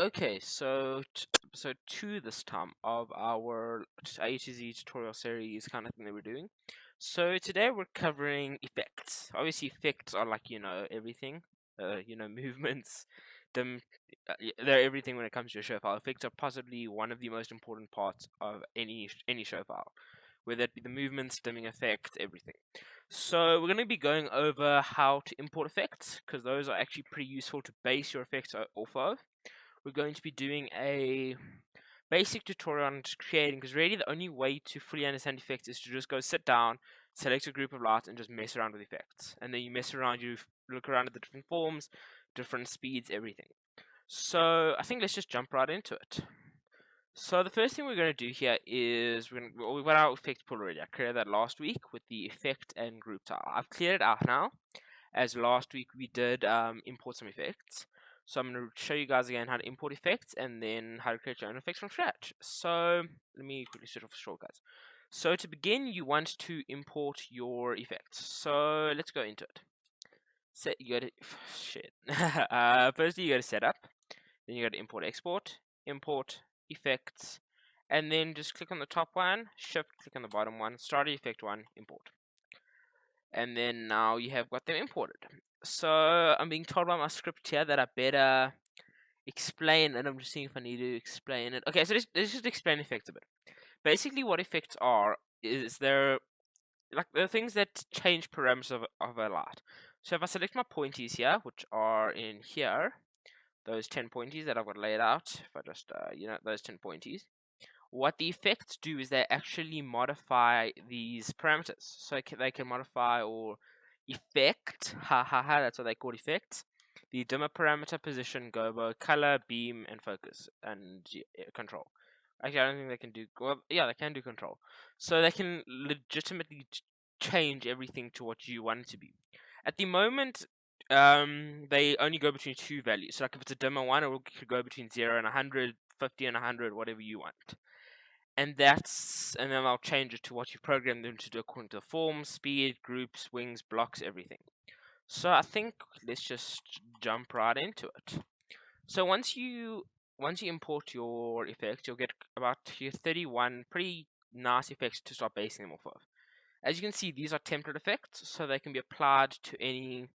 Okay, so episode 2 this time of our A to Z tutorial series kind of thing that we're doing. So today we're covering effects. Obviously, effects are like, everything. Movements, them, they're everything when it comes to a show file. Effects are possibly one of the most important parts of any show file, whether it be the movements, dimming effects, everything. So we're going to be going over how to import effects, because those are actually pretty useful to base your effects off of. We're going to be doing a basic tutorial on creating, because really the only way to fully understand effects is to just go sit down, select a group of lights, and just mess around with effects. And then you mess around, you look around at the different forms, different speeds, everything. So I think let's just jump right into it. So the first thing we're going to do here is we've got our effect pool already. I created that last week with the effect and group tile. I've cleared it out now, as last week we did import some effects. So I'm going to show you guys again how to import effects and then how to create your own effects from scratch. So let me quickly switch off the shortcuts. So to begin, you want to import your effects. So let's go into it. You go to firstly you go to setup, then you go to import import effects, and then just click on the top one, shift click on the bottom one, start effect one, import. And then now you have got them imported. So I'm being told by my script here that I better explain, and I'm just seeing if I need to explain it. Okay, so let's just explain effects a bit. Basically, what effects are is they're things that change parameters of a light. So if I select my pointies here, which are in here, those 10 pointies that I've got laid out, if I just those 10 pointies, what the effects do is they actually modify these parameters. So they can modify or effect, that's what they call effects. The dimmer parameter, position, gobo, color, beam, and focus, and control. Actually, I don't think they can do, well, yeah, they can do control. So they can legitimately change everything to what you want it to be. At the moment, they only go between two values. So like if it's a dimmer one, it could go between 0 and 100, 50 and 100, whatever you want. And then I'll change it to what you programmed them to do according to the form, speed, groups, wings, blocks, everything. So I think let's just jump right into it. So once you import your effects, you'll get about your 31 pretty nice effects to start basing them off of. As you can see, these are template effects, so they can be applied to any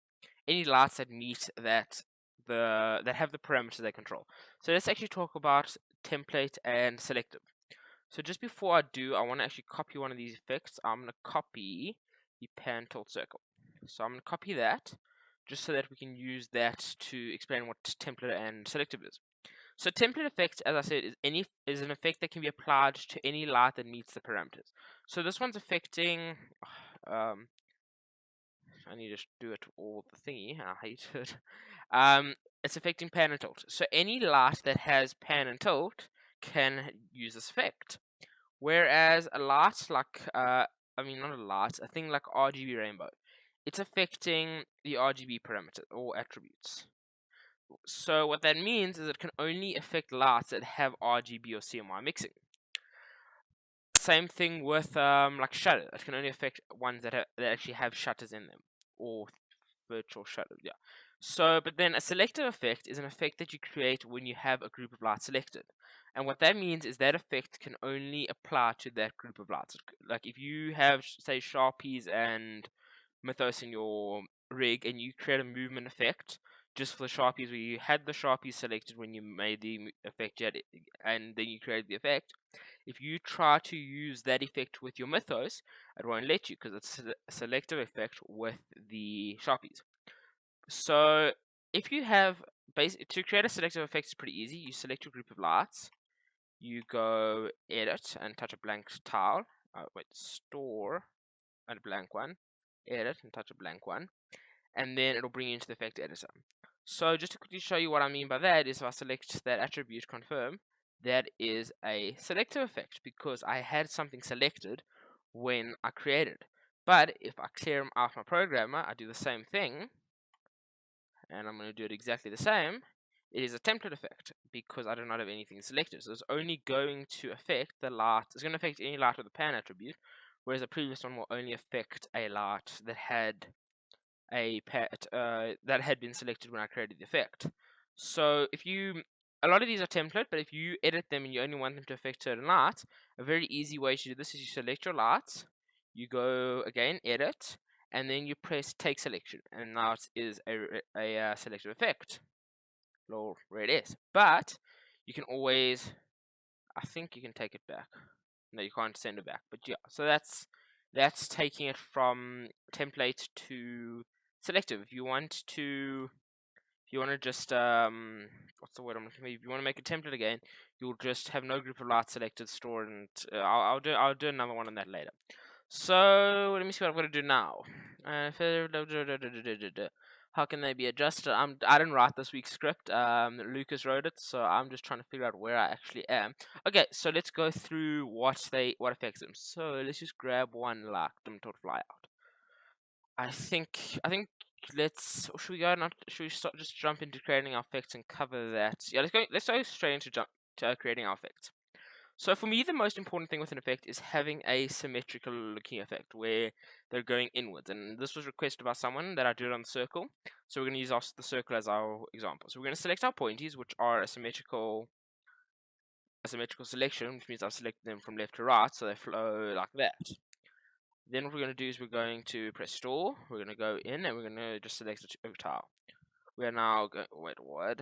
lights that meet that have the parameters they control. So let's actually talk about template and selective. So just before I do, I want to actually copy one of these effects. I'm going to copy the pan tilt circle. So I'm going to copy that just so that we can use that to explain what template and selective is. So template effect, as I said, is an effect that can be applied to any light that meets the parameters. So this one's affecting. I need to do it all the thingy. I hate it. It's affecting pan and tilt. So any light that has pan and tilt can use this effect. Whereas a light like, not a light, a thing like RGB rainbow, it's affecting the RGB parameter or attributes. So what that means is it can only affect lights that have RGB or CMY mixing. Same thing with like shutter. It can only affect ones that actually have shutters in them, or virtual shutters. Yeah. So, but then a selective effect is an effect that you create when you have a group of lights selected. And what that means is that effect can only apply to that group of lights. Like if you have, say, Sharpies and Mythos in your rig and you create a movement effect just for the Sharpies, where you had the Sharpies selected when you made the effect yet, and then you created the effect. If you try to use that effect with your Mythos, it won't let you because it's a selective effect with the Sharpies. So if you have to create a selective effect is pretty easy. You select your group of lights, you go edit and touch a blank tile. Store and a blank one, edit and touch a blank one, and then it'll bring you into the effect editor. So just to quickly show you what I mean by that is if I select that attribute confirm, that is a selective effect because I had something selected when I created. But if I clear out my programmer, I do the same thing, and I'm going to do it exactly the same. It is a template effect because I do not have anything selected. So it's only going to affect the light. It's going to affect any light with the pan attribute, whereas the previous one will only affect a light that had that had been selected when I created the effect. So if you a lot of these are template, but if you edit them and you only want them to affect certain lights, a very easy way to do this is you select your lights, you go again, edit, and then you press take selection, and now it is a selective effect. Lol, where it is. But you can always, I think you can take it back. No, you can't send it back. But yeah, so that's taking it from template to selective. If you want to just what's the word I'm looking for? If you want to make a template again, you'll just have no group of lights selected, stored, and I'll do another one on that later. So let me see what I've got to do now. How can they be adjusted? I didn't write this week's script. Lucas wrote it, so I'm just trying to figure out where I actually am. Okay, so let's go through what affects them. So let's just grab one like them to fly out. I think should we go not should we start just jump into creating our effects and cover that? Yeah, let's go straight into creating our effects. So for me, the most important thing with an effect is having a symmetrical looking effect where they're going inwards. And this was requested by someone that I did on the circle. So we're going to use the circle as our example. So we're going to select our pointies, which are a symmetrical selection, which means I've selected them from left to right, so they flow like that. Then what we're going to do is we're going to press store. We're going to go in and we're going to just select a tile. We are now going. Wait, what?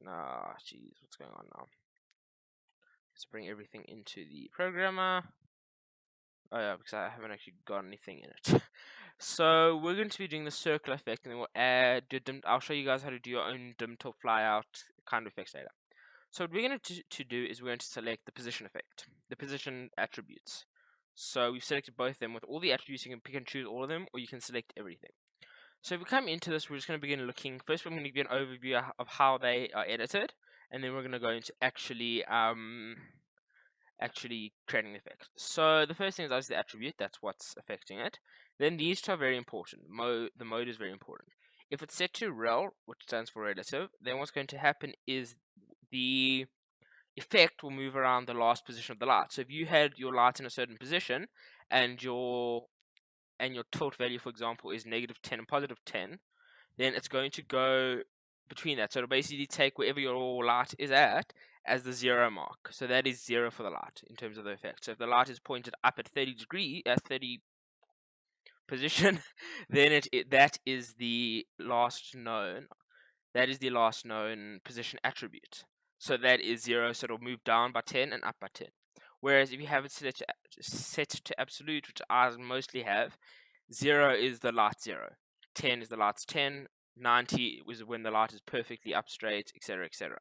Nah, jeez, what's going on now? Let's bring everything into the programmer. Oh yeah, because I haven't actually got anything in it. So we're going to be doing the circle effect, and then we'll add. I'll show you guys how to do your own dim till fly out kind of effects later. So what we're going to do is we're going to select the position effect, the position attributes. So we've selected both of them. With all the attributes, you can pick and choose all of them, or you can select everything. So if we come into this, we're just going to begin looking. First, we're going to give you an overview of how they are edited, and then we're going to go into actually creating the effect. So the first thing is obviously the attribute. That's what's affecting it. Then these two are very important. The mode is very important. If it's set to rel, which stands for relative, then what's going to happen is the effect will move around the last position of the light. So if you had your light in a certain position and your tilt value, for example, is -10 and +10, then it's going to go between that. So it'll basically take wherever your light is at as the 0 mark. So that is 0 for the light in terms of the effect. So if the light is pointed up at 30 position, then that is the last known. That is the last known position attribute. So that is 0, so it'll move down by 10 and up by 10. Whereas if you have it set to absolute, which I mostly have, 0 is the light 0, 10 is the light's 10, 90 is when the light is perfectly up straight, etc., etc.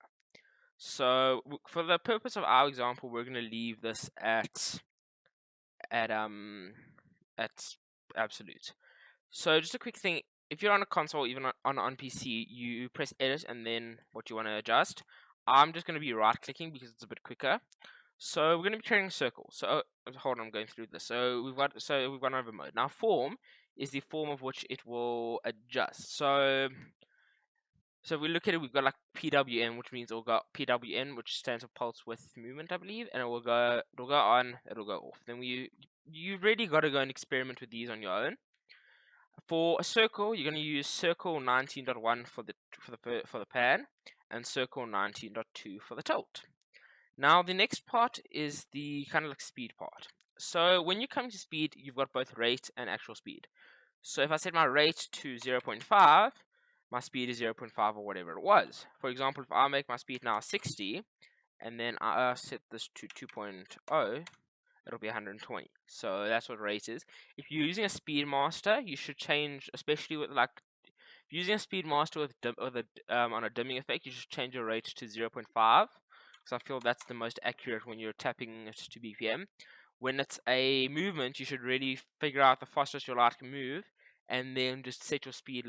So for the purpose of our example, we're going to leave this at absolute. So just a quick thing, if you're on a console, even on PC, you press edit and then what you want to adjust. I'm just going to be right clicking because it's a bit quicker. So we're going to be creating a circle. So hold on, I'm going through this. So we've got over mode. Now form is the form of which it will adjust. So if we look at it, we've got like PWM, which means it'll go PWN, which stands for pulse width movement, I believe, and it'll go on, it'll go off. Then you've really got to go and experiment with these on your own. For a circle, you're going to use circle 19.1 for the pan, and circle 19.2 for the tilt. Now the next part is the kind of like speed part. So when you come to speed, you've got both rate and actual speed. So if I set my rate to 0.5, my speed is 0.5 or whatever it was. For example, if I make my speed now 60, and then I set this to 2.0, it'll be 120. So that's what rate is. If you're using a Speedmaster, you should change, especially with like, if you're using a Speedmaster on a dimming effect, you should change your rate to 0.5, because I feel that's the most accurate when you're tapping it to BPM. When it's a movement, you should really figure out the fastest your light can move, and then just set your speed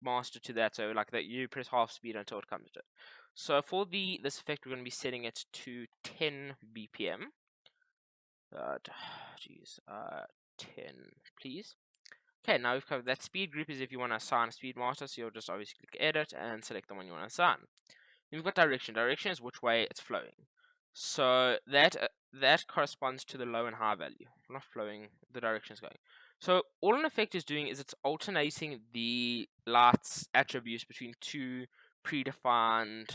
master to that. So like that, you press half speed until it comes to it. So for this effect, we're going to be setting it to 10 BPM. 10, please. Okay, now we've covered that. Speed group is if you want to assign a speed master, so you'll just obviously click edit and select the one you want to assign. Then we've got direction. Direction is which way it's flowing. So that corresponds to the low and high value. Not flowing, the direction is going. So all an effect is doing is it's alternating the light's attributes between two predefined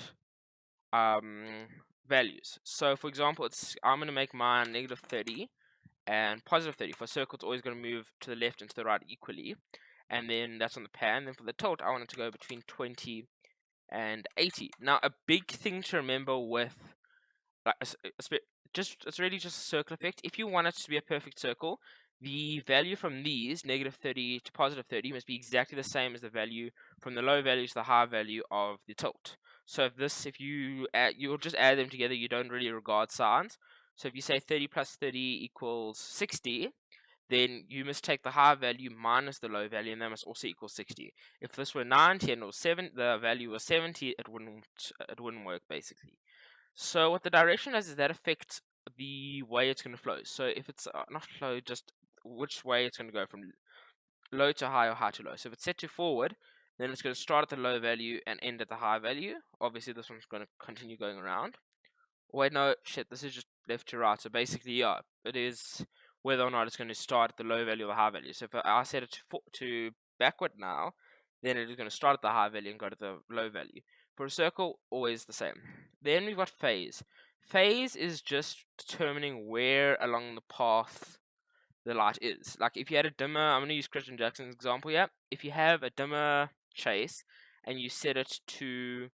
values. So for example, I'm going to make mine negative 30 and positive 30. For a circle, it's always going to move to the left and to the right equally, and then that's on the pan. Then for the tilt, I want it to go between 20 and 80. Now, a big thing to remember with like it's really just a circle effect. If you want it to be a perfect circle, the value from these negative 30 to positive 30 must be exactly the same as the value from the low value to the high value of the tilt. So if you you'll just add them together, you don't really regard signs. So if you say 30 plus 30 equals 60, then you must take the high value minus the low value, and that must also equal 60. If this were 90 and the value was 70, it wouldn't work basically. So what the direction does is that affects the way it's going to flow. So if it's not flow, just which way it's going to go from low to high or high to low. So if it's set to forward, then it's going to start at the low value and end at the high value. Obviously, this one's going to continue going around. Wait, no, shit, this is just left to right. So basically, yeah, it is whether or not it's going to start at the low value or the high value. So if I set it to backward now, then it is going to start at the high value and go to the low value. For a circle, always the same. Then we've got phase. Phase is just determining where along the path the light is. Like if you had a dimmer, I'm going to use Christian Jackson's example here. If you have a dimmer chase and you set it to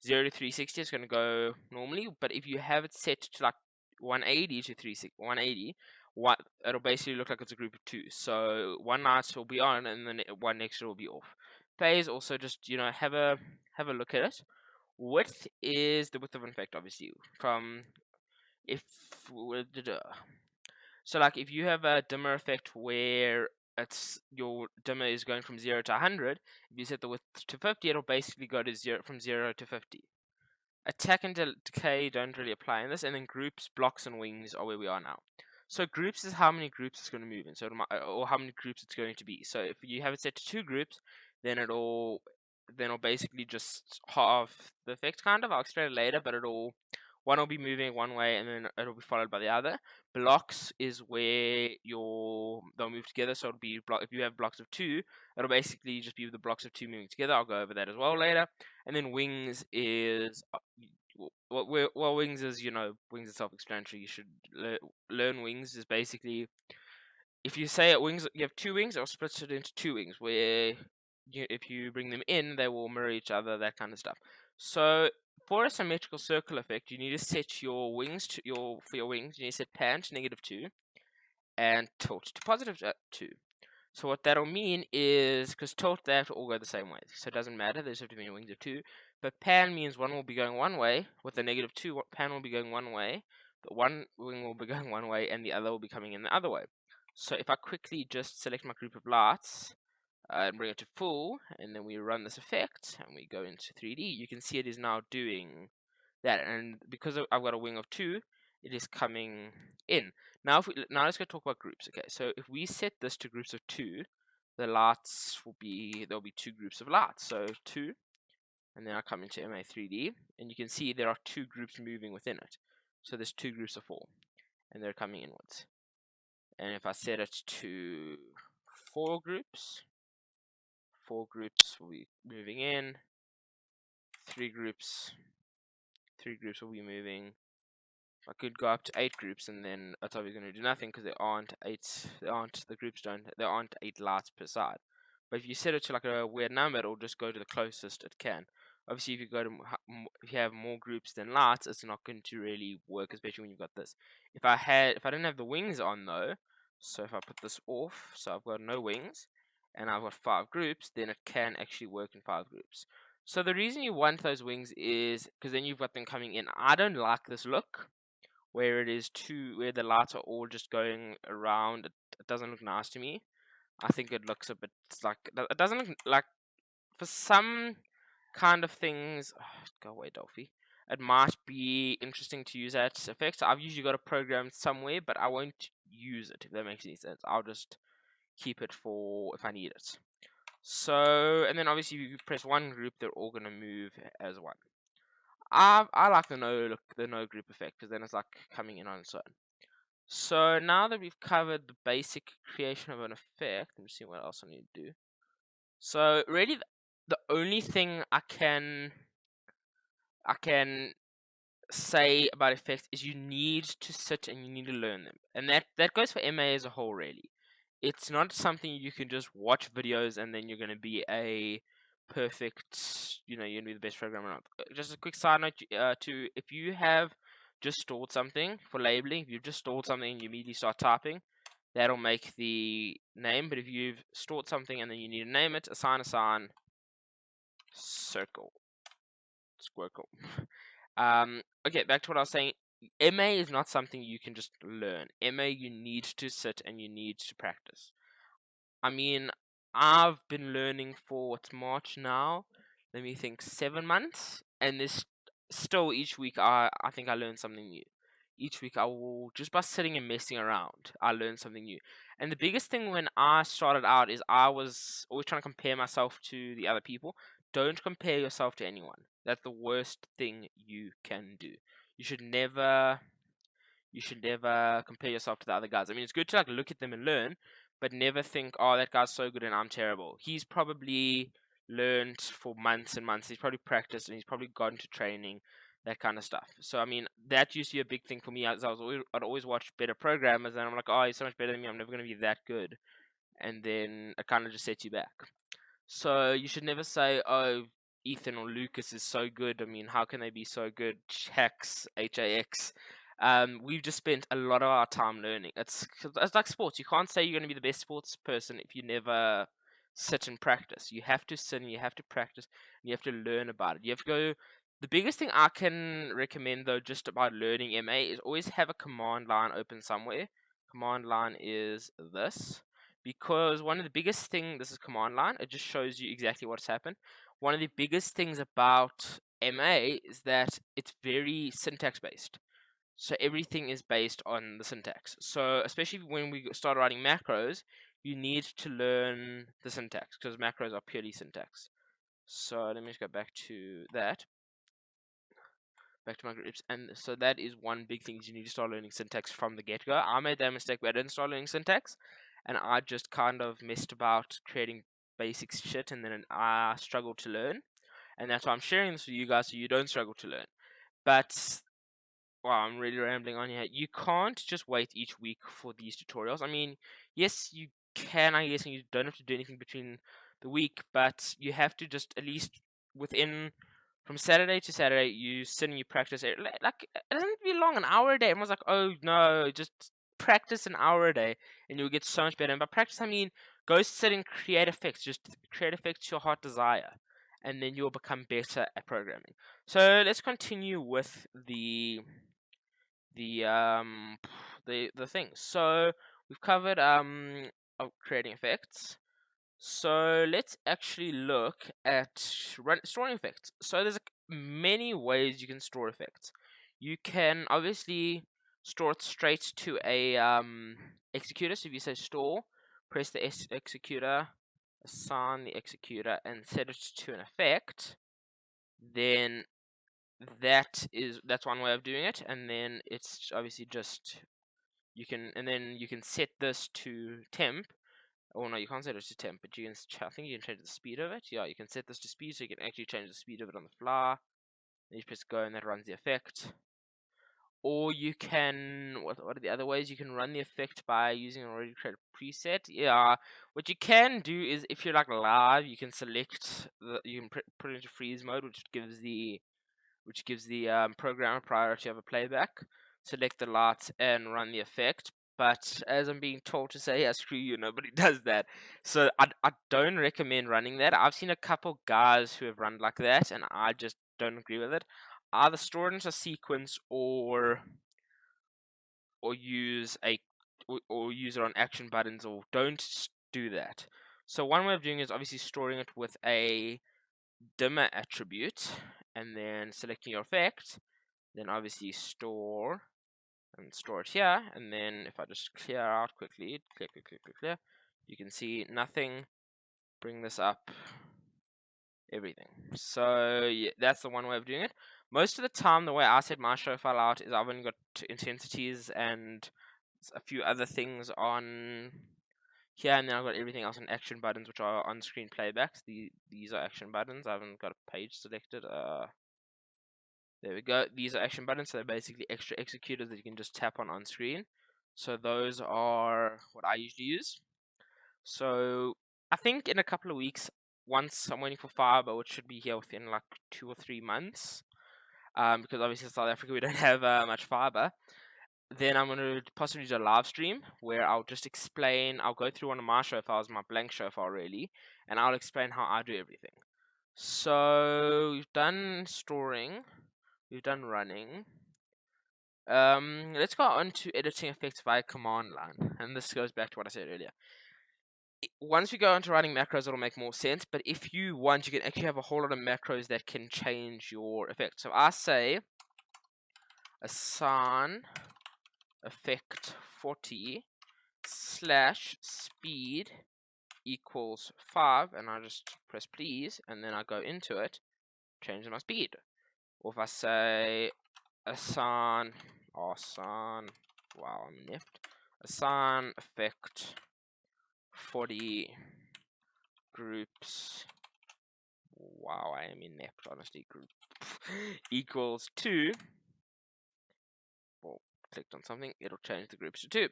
0 to 360, it's going to go normally. But if you have it set to like 180 to 180, it'll basically look like it's a group of two. So one light will be on, and then one extra will be off. Phase also just have a look at it. Width is the width of an effect, obviously. If so, like if you have a dimmer effect where your dimmer is going from 0 to 100, if you set the width to 50, it'll basically go to from 0 to 50. Attack and decay don't really apply in this, and then groups, blocks, and wings are where we are now. So groups is how many groups it's going to move in, or how many groups it's going to be. So if you have it set to 2 groups, then it'll basically just halve the effect, kind of. I'll explain it later, but one will be moving one way, and then it'll be followed by the other. Blocks is where they'll move together. So it'll be if you have blocks of 2, it'll basically just be the blocks of 2 moving together. I'll go over that as well later. And then wings is wings is wings is self-explanatory. You should learn wings is basically if you say at wings you have 2 wings, I'll split it into 2 wings where if you bring them in, they will mirror each other, that kind of stuff. So for a symmetrical circle effect, you need to set your wings for your wings. You need to set pan to -2 and tilt to +2. So what that'll mean is, because tilt, they have to all go the same way. So it doesn't matter, there's have to be wings of 2. But pan means one will be going one way, with the -2, pan will be going one way, but one wing will be going one way, and the other will be coming in the other way. So if I quickly just select my group of lights, and bring it to full, and then we run this effect, and we go into 3D, you can see it is now doing that. And because I've got a wing of 2, it is coming in. Now let's go talk about groups. Okay, so if we set this to groups of 2, the lights there'll be 2 groups of lights. So 2, and then I come into MA3D, and you can see there are 2 groups moving within it. So there's 2 groups of 4, and they're coming inwards. And if I set it to 4 groups will be moving in, 3 groups will be moving. I could go up to 8 groups, and then that's obviously going to do nothing because there aren't 8 lights per side. But if you set it to like a weird number, it'll just go to the closest it can. Obviously, if you have more groups than lights, it's not going to really work, especially when you've got this. If I didn't have the wings on though, so if I put this off, so I've got no wings, and I've got 5 groups, then it can actually work in 5 groups. So the reason you want those wings is because then you've got them coming in. I don't like this look where where the lights are all just going around. It doesn't look nice to me. I think it looks a bit like it doesn't look like for some kind of things. Go away, Dolphy. It might be interesting to use that effect. I've usually got a program somewhere, but I won't use it if that makes any sense. I'll just keep it for if I need it. So, and then obviously if you press one group, they're all gonna move as one. I like the no group effect because then it's like coming in on its own. So now that we've covered the basic creation of an effect, let me see what else I need to do. So really, the only thing I can say about effects is you need to sit and you need to learn them, and that goes for MA as a whole. Really, it's not something you can just watch videos and then you're going to be a perfect, you're going to be the best programmer. Just a quick side note, to if you have just stored something for labeling, if you've just stored something and you immediately start typing, that'll make the name. But if you've stored something and then you need to name it, assign, circle, squircle. Okay, back to what I was saying. MA is not something you can just learn. MA, you need to sit and you need to practice. I mean, I've been learning for what's March now. Let me think, 7 months, and this still each week I think I learn something new. Each week I will, just by sitting and messing around, I learn something new. And the biggest thing when I started out is I was always trying to compare myself to the other people. Don't compare yourself to anyone. That's the worst thing you can do. You should never compare yourself to the other guys. I mean, it's good to like look at them and learn, but never think, oh, that guy's so good and I'm terrible. He's probably learned for months and months. He's probably practiced and he's probably gone to training, that kind of stuff. So I mean, that used to be a big thing for me. I'd always watch better programmers, and I'm like, oh, he's so much better than me. I'm never going to be that good, and then it kind of just sets you back. So you should never say, oh, Ethan or Lucas is so good. I mean, how can they be so good? Hax, HAX. We've just spent a lot of our time learning. It's like sports. You can't say you're going to be the best sports person if you never sit and practice. You have to sit and you have to practice and you have to learn about it. You have to go. The biggest thing I can recommend, though, just about learning MA is always have a command line open somewhere. Command line is this. Because one of the biggest things, this is command line, it just shows you exactly what's happened. One of the biggest things about MA is that it's very syntax based. So everything is based on the syntax. So especially when we start writing macros, you need to learn the syntax because macros are purely syntax. So let me just go back to that. Back to my groups, and so that is one big thing is you need to start learning syntax from the get-go. I made that mistake where I didn't start learning syntax, and I just kind of messed about creating basic shit, and then I struggled to learn, and that's why I'm sharing this with you guys so you don't struggle to learn. But wow, I'm really rambling on here. You can't just wait each week for these tutorials. I mean, yes, you can, I guess, and you don't have to do anything between the week, but you have to just at least within from Saturday to Saturday, you sit and you practice. Like it doesn't be long, an hour a day. Everyone's like, oh no, just practice an hour a day, and you'll get so much better. And by practice, I mean go sit and create effects. Just create effects your heart desire, and then you'll become better at programming. So let's continue with the um the things. So we've covered of creating effects. So let's actually look at storing effects. So there's many ways you can store effects. You can obviously store it straight to a executor. So if you say store, press the executor, assign the executor, and set it to an effect, then that's one way of doing it. And then it's obviously just you can set this to temp. Oh no, you can't set it to temp, but you can. I think you can change the speed of it. Yeah, you can set this to speed, so you can actually change the speed of it on the fly. Then you press go, and that runs the effect. Or you can. What are the other ways? You can run the effect by using an already created preset. Yeah. What you can do is, if you're like live, you can select you can put it into freeze mode, which gives the programmer priority over playback. Select the lights and run the effect. But as I'm being told to say, yeah, screw you, nobody does that. So I don't recommend running that. I've seen a couple guys who have run like that, and I just don't agree with it. Either store it into a sequence or use or use it on action buttons, or don't do that. So one way of doing it is obviously storing it with a dimmer attribute, and then selecting your effect, then obviously store and store it here. And then if I just clear out quickly, clear, you can see nothing. Bring this up, everything. So yeah, that's the one way of doing it. Most of the time, the way I set my show file out is I've only got intensities and a few other things on here, and then I've got everything else on action buttons, which are on-screen playbacks. These are action buttons. I haven't got a page selected. There we go. These are action buttons, so they're basically extra executors that you can just tap on screen. So those are what I usually use. So I think in a couple of weeks, once I'm waiting for fiber, which should be here within like 2 or 3 months, because obviously in South Africa we don't have much fiber. Then I'm going to possibly do a live stream where I'll just explain. I'll go through one of my show files, my blank show file really, and I'll explain how I do everything. So we've done storing, we've done running. Let's go on to editing effects via command line, and this goes back to what I said earlier. Once we go into writing macros, it'll make more sense. But if you want, you can actually have a whole lot of macros that can change your effect. So I say assign effect 40 slash speed equals 5, and I just press please, and then I go into it, change my speed. Or if I say assign, wow, I'm nipped. Assign effect 40 groups. Wow, I am inept, honestly. Group equals 2. Well, clicked on something, it'll change the groups to 2.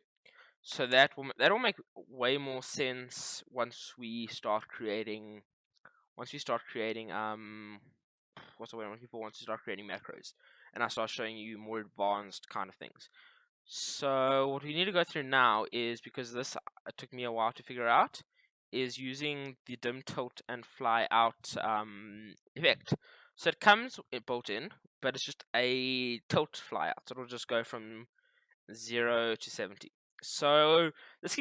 So that'll make way more sense once we start creating. What's the word I'm looking for? Once you start creating macros, and I start showing you more advanced kind of things. So what we need to go through now is, because this it took me a while to figure out, is using the dim, tilt, and fly out effect. So it comes built in, but it's just a tilt fly out. So it'll just go from 0 to 70. So this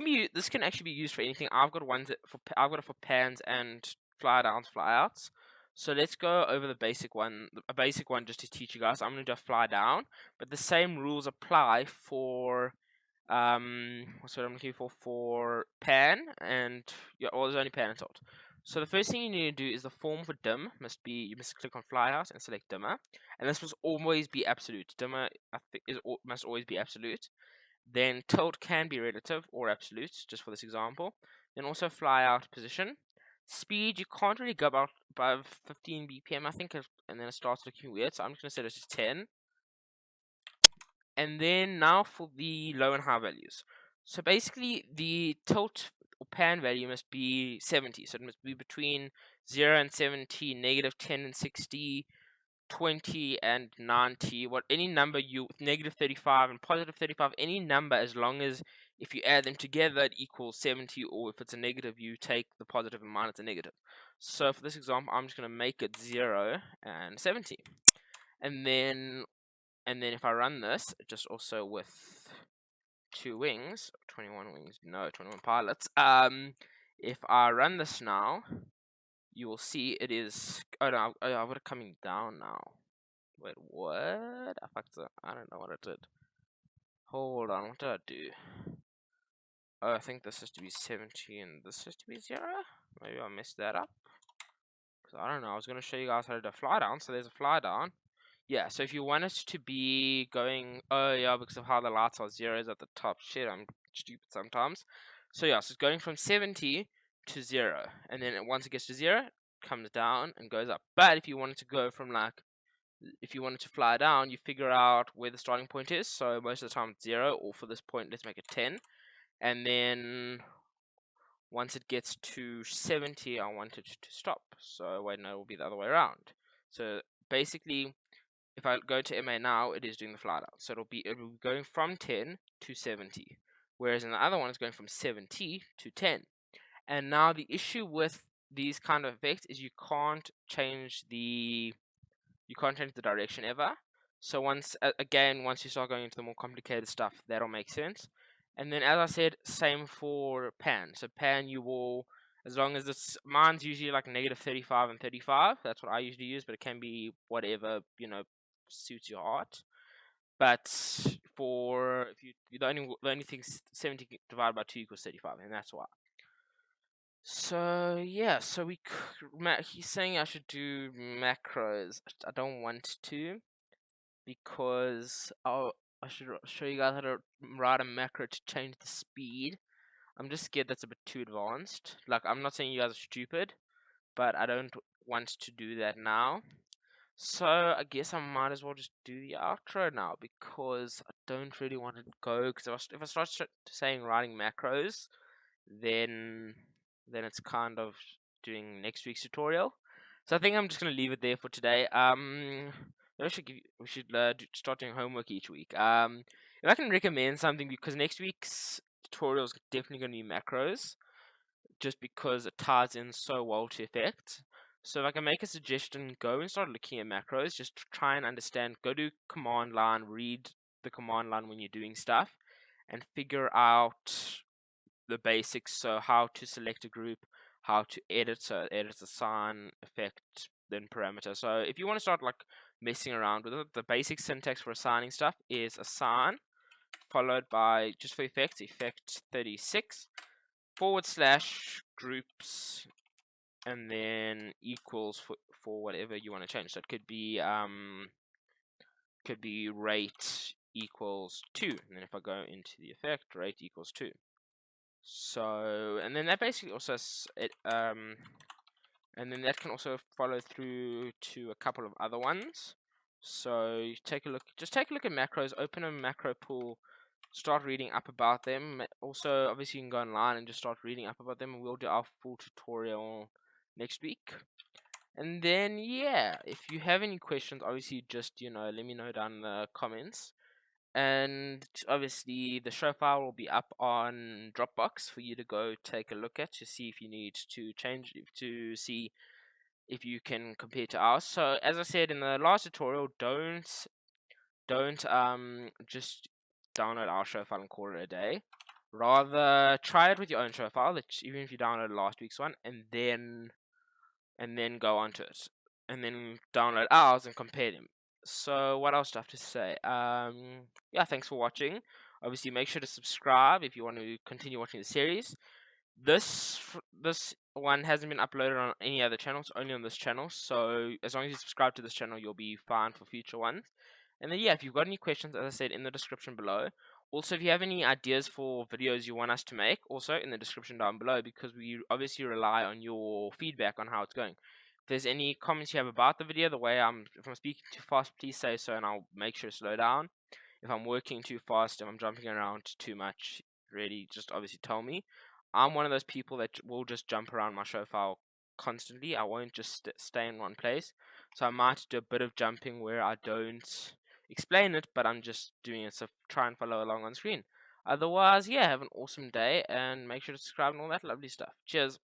can actually be used for anything. I've got it for pans and fly downs, fly outs. So let's go over a basic one just to teach you guys. I'm going to do a fly down, but the same rules apply for what's what I'm looking for pan, and yeah, well, there's only pan and tilt. So the first thing you need to do is the form for dim you must click on fly out and select dimmer, and this must always be absolute. Dimmer must always be absolute. Then tilt can be relative or absolute, just for this example. Then also fly out position. Speed, you can't really go above 15 BPM, I think, and then it starts looking weird. So I'm just going to set it to 10. And then now for the low and high values. So basically, the tilt or pan value must be 70. So it must be between 0 and 70, negative 10 and 60, 20 and 90. Any number negative 35 and positive 35, any number, as long as if you add them together it equals 70, or if it's a negative you take the positive and minus the negative. So for this example, I'm just going to make it 0 and 70. And then if I run this, just also with 2 wings, 21 wings, no, 21 pilots. If I run this now, you will see it is. Oh no, I've got it coming down now. Wait, what? I fucked up. I don't know what I did. Hold on, what did I do? Oh, I think this has to be 70 and this has to be 0. Maybe I messed that up. Because I don't know, I was going to show you guys how to do a fly down. So there's a fly down. Yeah, so if you want it to be going, oh yeah, because of how the lights are zeros at the top. Shit, I'm stupid sometimes. So yeah, so it's going from 70 to 0. And then once it gets to 0, it comes down and goes up. But if you want it to go from if you wanted to fly down, you figure out where the starting point is. So most of the time it's 0, or for this point, let's make it 10. And then once it gets to 70, I want it to stop. So wait, no, it will be the other way around. So basically, if I go to MA now, it is doing the fly down. So it will be going from 10 to 70. Whereas in the other one, it's going from 70 to 10. And now the issue with these kind of effects is you can't change the direction ever. So once you start going into the more complicated stuff, that'll make sense. And then, as I said, same for pan. So pan, you will, as long as mine's usually like negative 35 and 35. That's what I usually use, but it can be whatever suits your heart. But for the only thing 70 divided by 2 equals 35, and that's why. So yeah, so he's saying I should do macros. I don't want to, because I should show you guys how to write a macro to change the speed. I'm just scared that's a bit too advanced. Like, I'm not saying you guys are stupid, but I don't want to do that now. So I guess I might as well just do the outro now because I don't really want to go. Because if I start saying writing macros, then it's kind of doing next week's tutorial. So I think I'm just gonna leave it there for today. We should start doing homework each week. If I can recommend something, because next week's tutorial is definitely gonna be macros, just because it ties in so well to effects. So if I can make a suggestion, go and start looking at macros. Just try and understand. Go to command line, read the command line when you're doing stuff, and figure out the basics. So how to select a group, how to edit. So edit, assign, effect, then parameter. So if you want to start like messing around with it, the basic syntax for assigning stuff is assign followed by, just for effects, effect 36 / groups, and then equals for whatever you want to change. So it could be rate equals 2, and then if I go into the effect, rate equals 2. So, and then that basically also and then that can also follow through to a couple of other ones. So you just take a look at macros, open a macro pool, start reading up about them. Also, obviously, you can go online and just start reading up about them, and we'll do our full tutorial next week. And then, yeah, if you have any questions, obviously, just, let me know down in the comments. And obviously, the show file will be up on Dropbox for you to go take a look at to see if you need to change, to see if you can compare to ours. So, as I said in the last tutorial, don't just download our show file and call it a day. Rather, try it with your own show file, even if you downloaded last week's one, and then go onto it, and then download ours and compare them. So what else do I have to say? Yeah, thanks for watching. Obviously, make sure to subscribe if you want to continue watching the series. This one hasn't been uploaded on any other channels, only on this channel. So as long as you subscribe to this channel, you'll be fine for future ones. And then yeah, if you've got any questions, as I said, in the description below. Also, if you have any ideas for videos you want us to make, also in the description down below, because we obviously rely on your feedback on how it's going. If there's any comments you have about the video, if I'm speaking too fast, please say so, and I'll make sure to slow down. If I'm working too fast, if I'm jumping around too much, really, just obviously tell me. I'm one of those people that will just jump around my show file constantly. I won't just stay in one place. So I might do a bit of jumping where I don't explain it, but I'm just doing it, so try and follow along on screen. Otherwise, yeah, have an awesome day and make sure to subscribe and all that lovely stuff. Cheers.